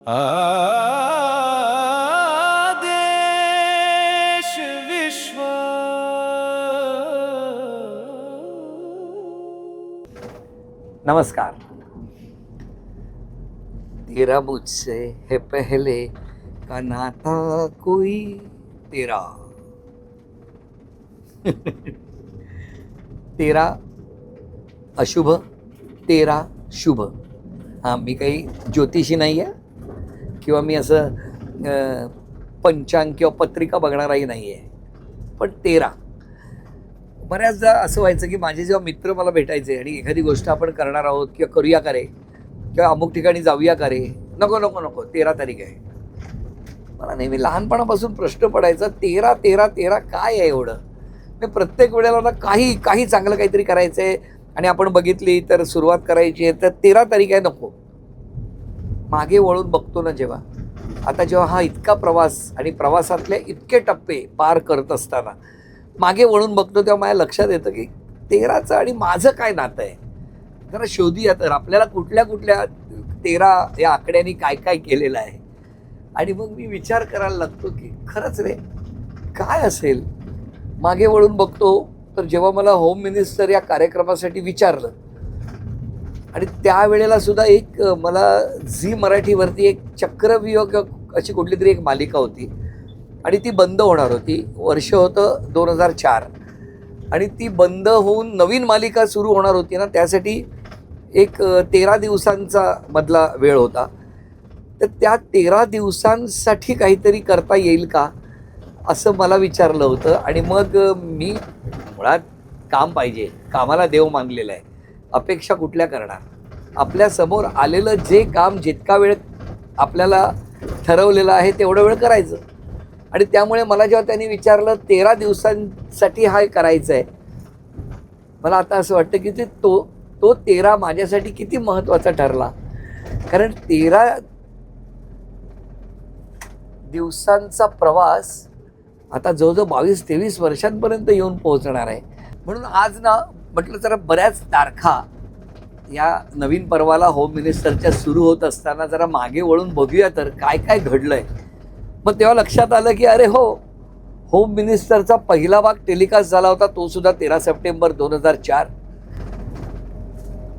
आदेश विश्व। नमस्कार। तेरा मुझसे है पहले का नाता कोई तेरा। तेरा अशुभ, तेरा शुभ। हां, मी काही ज्योतिषी नाही आहे किंवा मी असं पंचांग किंवा पत्रिका बघणाराही नाही आहे, पण तेरा बऱ्याचदा असं व्हायचं की माझे जेव्हा मित्र मला भेटायचे आणि एखादी गोष्ट आपण करणार आहोत किंवा करूया का रे, किंवा अमुक ठिकाणी जाऊया का रे, नको नको नको 13 तारीख आहे. मला नेहमी लहानपणापासून प्रश्न पडायचा, 13 13 13 काय आहे एवढं. मी प्रत्येक वेळेला ना काही काही चांगलं काहीतरी करायचं आहे आणि आपण बघितली तर सुरुवात करायची आहे तर 13 तारीख आहे नको. मागे वळून बघतो ना जेव्हा, आता जेव्हा हा इतका प्रवास आणि प्रवासातले इतके टप्पे पार करत असताना मागे वळून बघतो तेव्हा माझ्या लक्षात येतं की 13चं आणि माझं काय नातं आहे. जरा शोधूया तर आपल्याला कुठल्या कुठल्या 13 या आकड्यांनी काय काय केलेलं आहे. आणि मग मी विचार करायला लागतो की खरंच रे काय असेल. मागे वळून बघतो तर जेव्हा मला होम मिनिस्टर या कार्यक्रमासाठी विचारलं आणि त्यावेळेला सुद्धा एक मला झी मराठीवरती एक चक्रव्यूह अशी कुठली तरी एक मालिका होती आणि ती बंद होणार होती. वर्ष होतं 2004 आणि ती बंद होऊन नवीन मालिका सुरू होणार होती ना, त्यासाठी एक 13 दिवसांचा मधला वेळ होता. तर त्या 13 दिवसांसाठी काहीतरी करता येईल का असं मला विचारलं होतं. आणि मग मी मुळात काम पाहिजे, कामाला देव मानलेला आहे, अपेक्षा कुठल्या करणार. आपल्यासमोर आलेलं जे काम जितका वेळ आपल्याला ठरवलेलं आहे तेवढा वेळ करायचं. आणि त्यामुळे मला जेव्हा त्यांनी विचारलं 13 दिवसांसाठी हा करायचं आहे, मला आता असं वाटतं की तो 13 माझ्यासाठी किती महत्त्वाचा ठरला. कारण 13 दिवसांचा प्रवास आता जवळजवळ 22-23 वर्षांपर्यंत येऊन पोहोचणार आहे. म्हणून आज ना म्हटलं जरा बऱ्याच तारखा या नवीन पर्वाला होम मिनिस्टरच्या सुरू होत असताना जरा मागे वळून बघूया तर काय काय घडलं आहे. मग तेव्हा लक्षात आलं की अरे हो, होम मिनिस्टरचा पहिला भाग टेलिकास्ट झाला होता, तो सुद्धा 13 सप्टेंबर 2004.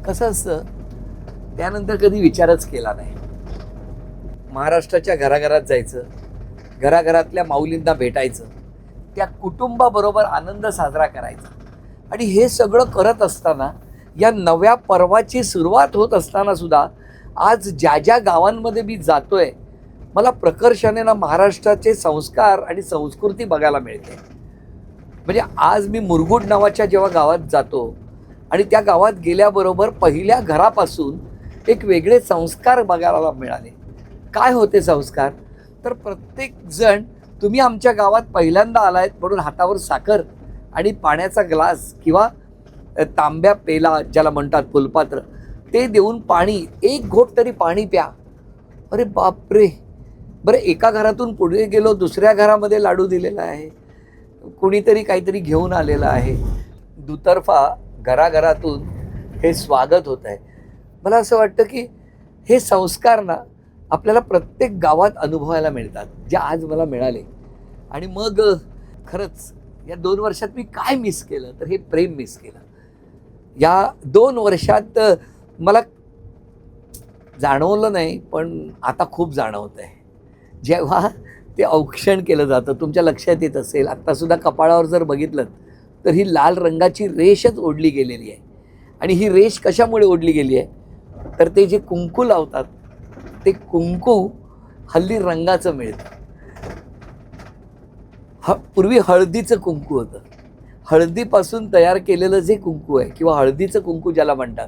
कसं असतं त्यानंतर कधी विचारच केला नाही. महाराष्ट्राच्या घराघरात जायचं, घराघरातल्या माऊलींना भेटायचं, त्या कुटुंबाबरोबर आनंद साजरा करायचा. आणि हे सगळं करत असताना या नव्या पर्वाची सुरुवात होत असताना सुद्धा आज ज्या ज्या गावांमध्ये मी जातोय मला प्रकर्षाने ना महाराष्ट्राचे संस्कार आणि संस्कृती बघायला मिळते. म्हणजे आज मी मुरगुड नावाच्या जेव्हा गावात जातो आणि त्या गावात गेल्याबरोबर पहिल्या घरापासून एक वेगळे संस्कार बघायला मिळाले. काय होते संस्कार तर प्रत्येक जण तुम्ही आमच्या गावात पहिल्यांदा आलायत म्हणून हातावर साखर आणि पाण्याचा ग्लास किंवा तांब्या पेला ज्याला म्हणतात फुलपात्र ते देऊन पाणी, एक घोट तरी पाणी प्या. अरे बापरे. बरं, एका घरातून पुढे गेलो, दुसऱ्या घरामध्ये लाडू दिलेला आहे, कुणीतरी काहीतरी घेऊन आलेलं आहे. दुतर्फा घराघरातून हे स्वागत होत आहे. मला असं वाटतं की हे संस्कार ना आपल्याला प्रत्येक गावात अनुभवायला मिळतात, जे आज मला मिळाले. आणि मग खरंच या 2 वर्षात मी काय मिस केलं तर हे प्रेम मिस केलं. या 2 वर्षात मला जाणवलं नाही पण आता खूप जाणवत आहे. जेव्हा ते औक्षण केलं जातं, तुमच्या लक्षात येत असेल आत्तासुद्धा कपाळावर जर बघितलं तर ही लाल रंगाची रेषच ओढली गेलेली आहे. आणि ही रेष कशामुळे ओढली गेली आहे तर ते जे कुंकू लावतात ते कुंकू हल्ली रंगाचं मिळतं. पूर्वी हळदीचं कुंकू होतं. हळदीपासून तयार केलेलं जे कुंकू आहे किंवा हळदीचं कुंकू ज्याला म्हणतात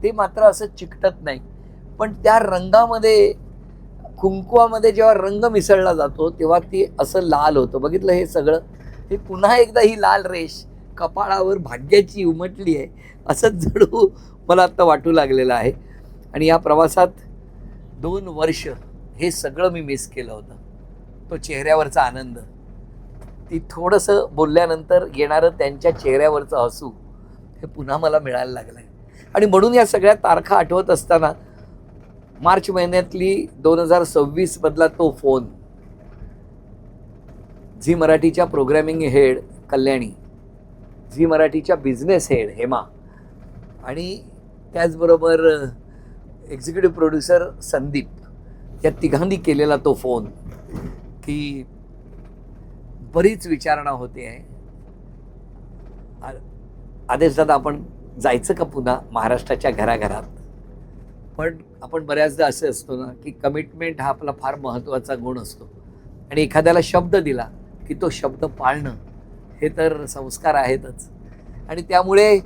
ते मात्र असं चिकटत नाही. पण त्या रंगामध्ये, कुंकुवामध्ये जेव्हा रंग मिसळला जातो तेव्हा ती असं लाल होतं. बघितलं हे सगळं. हे पुन्हा एकदा ही लाल रेष कपाळावर भाग्याची उमटली आहे असंच जणू मला आत्ता वाटू लागलेलं आहे. आणि या प्रवासात 2 वर्ष हे सगळं मी मिस केलं होतं. तो चेहऱ्यावरचा आनंद, ती थोडंसं बोलल्यानंतर येणारं त्यांच्या चेहऱ्यावरचं हसू हे पुन्हा मला मिळायला लागलं आहे. आणि म्हणून या सगळ्या तारखा आठवत असताना मार्च महिन्यातली 2026 मधला तो फोन, झी मराठीच्या प्रोग्रॅमिंग हेड कल्याणी, झी मराठीच्या बिझनेस हेड हेमा आणि त्याचबरोबर एक्झिक्युटिव्ह प्रोड्युसर संदीप, या तिघांनी केलेला तो फोन की बरीच विचारणा होते आहे, आदेशदादा आपण जायचं का पुन्हा महाराष्ट्राच्या घराघरात. पण आपण बऱ्याचदा असे असतो ना की कमिटमेंट हा आपला फार महत्त्वाचा गुण असतो आणि एखाद्याला शब्द दिला की तो शब्द पाळणं हे तर संस्कार आहेतच. आणि त्यामुळे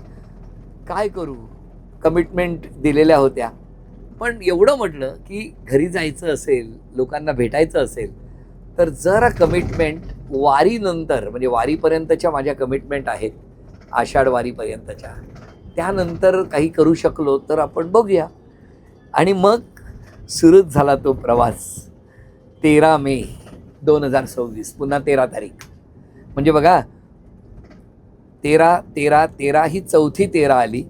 काय करू, कमिटमेंट दिलेल्या होत्या. पण एवढं म्हटलं की घरी जायचं असेल, लोकांना भेटायचं असेल तर जरा कमिटमेंट वारीनंतर, म्हणजे वारीपर्यंतच्या माझ्या कमिटमेंट आहेत, आषाढ वारीपर्यंतच्या, त्यानंतर काही करू शकलो तर आपण बघूया. आणि मग सुरूच झाला तो प्रवास. 13 मे 2026, पुन्हा 13 तारीख. म्हणजे बघा 13 ही चौथी 13 आली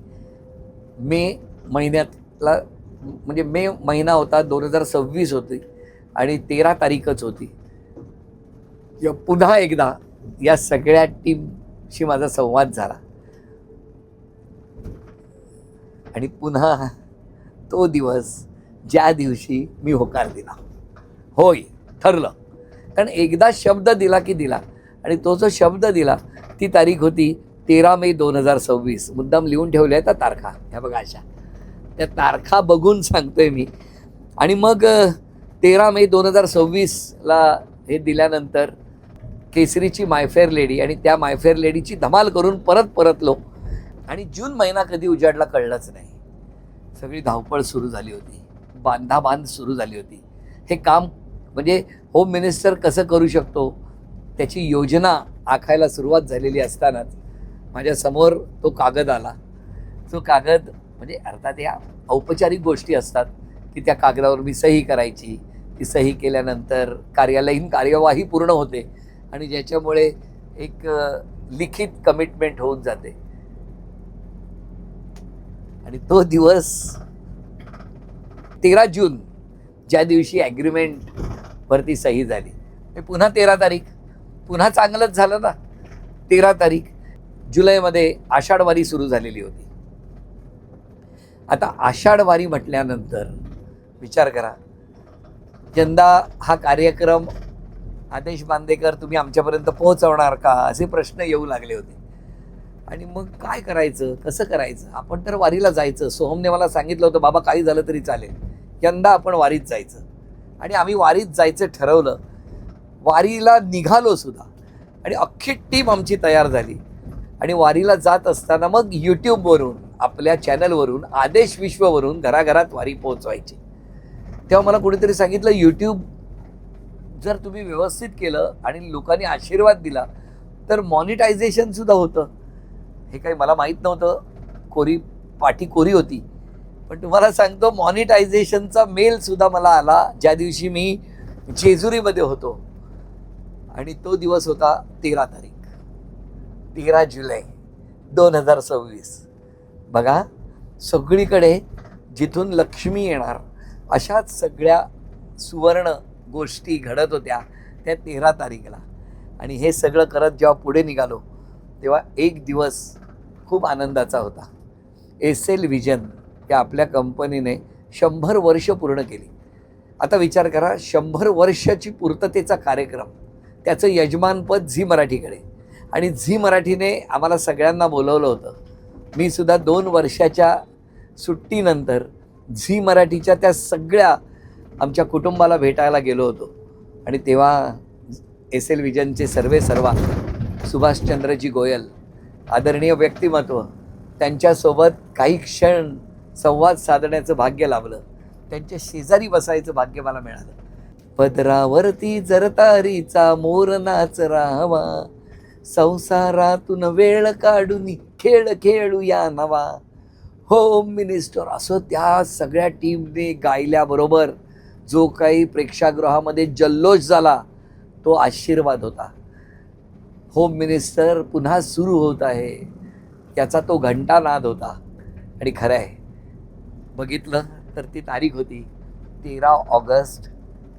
मे महिन्यातला, म्हणजे मे महिना होता, 2026 होती आणि 13 तारीखच होती. पुन्हा एकदा या सगळ्या टीमशी माझा संवाद झाला आणि पुन्हा तो दिवस ज्या दिवशी मी होकार दिला, होय ठरलं. कारण एकदा शब्द दिला की दिला, आणि तो जो शब्द दिला ती तारीख होती 13 मे 2026. मुद्दाम लिहून ठेवल्या त्या तारखा, ह्या बघा अशा, त्या तारखा बघून सांगतोय मी. आणि मग 13 मे 2026ला हे दिल्यानंतर केसरीची मायफेअर लेडी, आणि त्या मायफेअर लेडीची धमाल करून परतलो. आणि जून महिना कधी उजाडला कळलंच नाही. सगळी धावपळ सुरू झाली होती, बांधाबांध सुरू झाली होती. हे काम म्हणजे होम मिनिस्टर कसं करू शकतो त्याची योजना आखायला सुरुवात झालेली असतानाच माझ्यासमोर तो कागद आला. तो कागद म्हणजे अर्थात या औपचारिक गोष्टी असतात की त्या कागदावर मी सही करायची. ती सही केल्यानंतर कार्यालयीन कार्यवाही पूर्ण होते आणि ज्याच्यामुळे एक लिखित कमिटमेंट होऊन जाते. आणि तो दिवस 13 जून, ज्या दिवशी ॲग्रीमेंटवरती सही झाली. पुन्हा 13 तारीख, पुन्हा चांगलंच झालं ना. 13 तारीख जुलैमध्ये आषाढ वारी सुरू झालेली होती. आता आषाढ वारी म्हटल्यानंतर विचार करा, यंदा हा कार्यक्रम आदेश बांदेकर तुम्ही आमच्यापर्यंत पोहोचवणार का, असे प्रश्न येऊ लागले होते. आणि मग काय करायचं, कसं करायचं, आपण तर वारीला जायचं. सोहमने मला सांगितलं होतं, बाबा काही झालं तरी चालेल, यंदा आपण वारीत जायचं. आणि आम्ही वारीत जायचं ठरवलं, वारीला निघालो सुद्धा, आणि अख्खी टीम आमची तयार झाली. आणि वारीला जात असताना मग यूट्यूबवरून, आपल्या चॅनलवरून, आदेश विश्ववरून घराघरात वारी पोहोचवायची. तेव्हा मला कोणीतरी सांगितलं, यूट्यूब जर तुम्ही व्यवस्थित केलं आणि लोकांनी आशीर्वाद दिला तर मॉनिटायझेशनसुद्धा होतं. हे काही मला माहीत नव्हतं, पाठी कोरी होती. पण तुम्हाला सांगतो, मॉनिटायझेशनचा मेलसुद्धा मला आला ज्या दिवशी मी जेजुरीमध्ये होतो. आणि तो दिवस होता 13 तारीख, 13 जुलै 2026. बघा, सगळीकडे जिथून लक्ष्मी येणार अशाच सगळ्या सुवर्ण गोष्टी घडत होत्या त्या 13 तारीखला. आणि हे सगळं करत जेव्हा पुढे निघालो तेव्हा एक दिवस खूप आनंदाचा होता. एसएल विजन या आपल्या कंपनीने 100 वर्ष पूर्ण केली. आता विचार करा, 100 वर्षाची पूर्ततेचा कार्यक्रम, त्याचं यजमानपद झी मराठीकडे. आणि झी मराठीने आम्हाला सगळ्यांना बोलवलं होतं. मी सुद्धा 2 वर्षाच्या सुट्टीनंतर झी मराठीच्या त्या सगळ्या आमच्या कुटुंबाला भेटायला गेलो होतो. आणि तेव्हा एसएल विजनचे सर्वा सुभाषचंद्रजी गोयल, आदरणीय व्यक्तिमत्व, त्यांच्यासोबत काही क्षण संवाद साधण्याचं भाग्य लाभलं. त्यांच्या शेजारी बसायचं भाग्य मला मिळालं. पदरावरती जरतारीचा मोर नाच राहावा, संसारातून वेळ काढून खेळ खेळूया नवा. होम मिनिस्टर असं त्या सगळ्या टीमने गायल्याबरोबर जो काही प्रेक्षागृहामध्ये जल्लोष झाला तो आशीर्वाद होता. होम मिनिस्टर पुन्हा सुरू होत आहे याचा तो घंटानाद होता. आणि खरं आहे, बघितलं तर ती तारीख होती 13 ऑगस्ट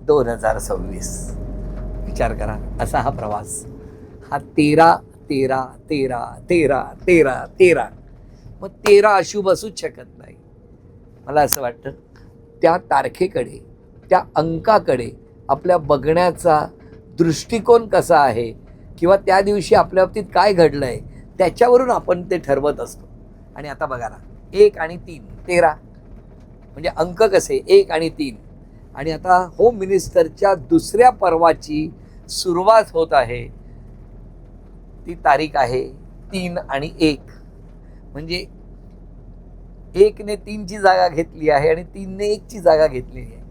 2026. विचार करा, असा हा प्रवास. हा 13 13 13 13 13 13. मग 13 अशुभ असूच शकत नाही. मला असं वाटतं त्या तारखेकडे, त्या अंकाकडे आपल्या बघण्याचा दृष्टिकोन कसा आहे किंवा त्या दिवशी आपल्या बाबतीत काय घडलं आहे त्याच्यावरून आपण ते ठरवत असतो. आणि आता बघा ना, 1 आणि 3 13 म्हणजे अंक कसे 1 आणि 3. आणि आता होम मिनिस्टरच्या दुसऱ्या पर्वाची सुरुवात होत आहे. ती तारीख आहे 3 आणि 1. म्हणजे 1 ने 3 ची जागा घेतली आहे आणि 3 ने 1 ची जागा घेतलेली आहे.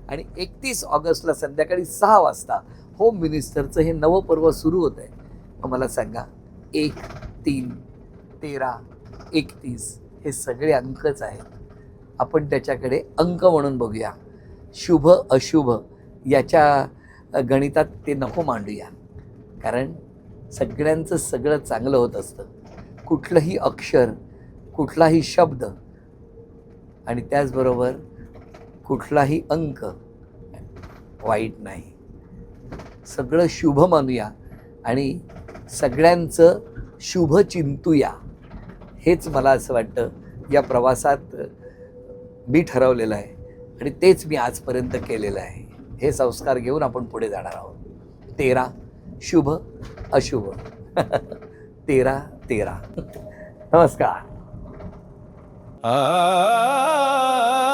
आणि 31 ऑगस्टला संध्याकाळी 6 वाजता होम मिनिस्टरचं हे नवं पर्व सुरू होत आहे. मग मला सांगा, 1 3 13 31 हे सगळे अंकच आहेत. आपण त्याच्याकडे अंक म्हणून बघूया. शुभ अशुभ याच्या गणितात ते नको मांडूया, कारण सगळ्यांचं सगळं चांगलं होत असतं. कुठलंही अक्षर, कुठलाही शब्द आणि त्याचबरोबर कुठलाही अंक वाईट नाही. सगळं शुभ मानूया आणि सगळ्यांचं शुभ चिंतूया. हेच मला असं वाटतं या प्रवासात मी ठरवलेलं आहे आणि तेच मी आजपर्यंत केलेलं आहे. हे संस्कार घेऊन आपण पुढे जाणार आहोत. 13 शुभ अशुभ 13 13. नमस्कार. आ